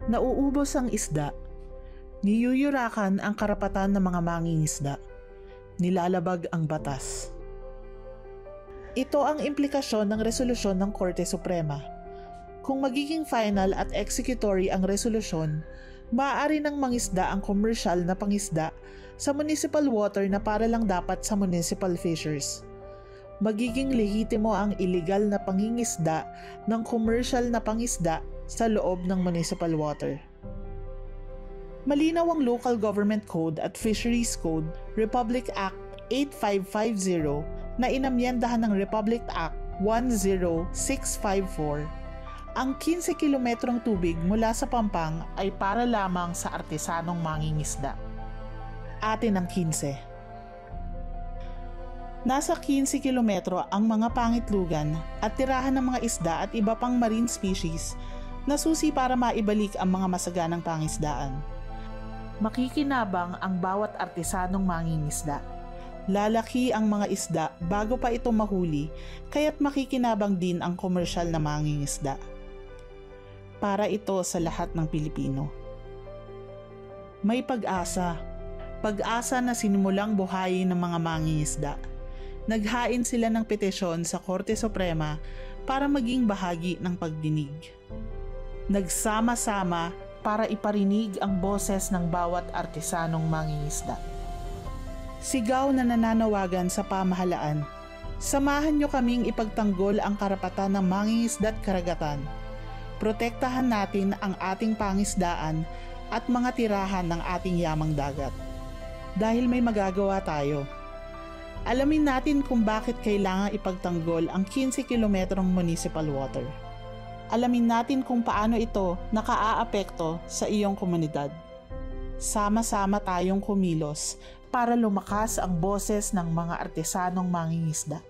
Nauubos ang isda. Niyuyurakan ang karapatan ng mga mangingisda. Nilalabag ang batas. Ito ang implikasyon ng resolusyon ng Korte Suprema. Kung magiging final at executory ang resolusyon, maaari ng mangisda ang komersyal na pangisda sa municipal water na para lang dapat sa municipal fishers. Magiging lehitimo ang illegal na pangingisda ng komersyal na pangisda sa loob ng municipal water. Malinaw ang Local Government Code at Fisheries Code, Republic Act 8550 na inamyendahan ng Republic Act 10654. Ang 15 kilometrong tubig mula sa Pampang ay para lamang sa artesanong mangingisda. Atin ang 15. Nasa 15 kilometro ang mga pangitlugan at tirahan ng mga isda at iba pang marine species na susi para maibalik ang mga masaganang pangisdaan. Makikinabang ang bawat artesanong mangingisda. Lalaki ang mga isda bago pa ito mahuli, kaya't makikinabang din ang komersyal na mangingisda. Para ito sa lahat ng Pilipino. May pag-asa. Pag-asa na sinimulang buhayin ng mga mangingisda. Naghain sila ng petisyon sa Korte Suprema para maging bahagi ng pagdinig. Nagsama-sama para iparinig ang boses ng bawat artesanong mangingisda. Sigaw na nananawagan sa pamahalaan. Samahan niyo kaming ipagtanggol ang karapatan ng mangingisda at karagatan. Protektahan natin ang ating pangisdaan at mga tirahan ng ating yamang dagat. Dahil may magagawa tayo. Alamin natin kung bakit kailangang ipagtanggol ang 15 kilometrong municipal water. Alamin natin kung paano ito nakaaapekto sa iyong komunidad. Sama-sama tayong kumilos para lumakas ang boses ng mga artesanong mangingisda.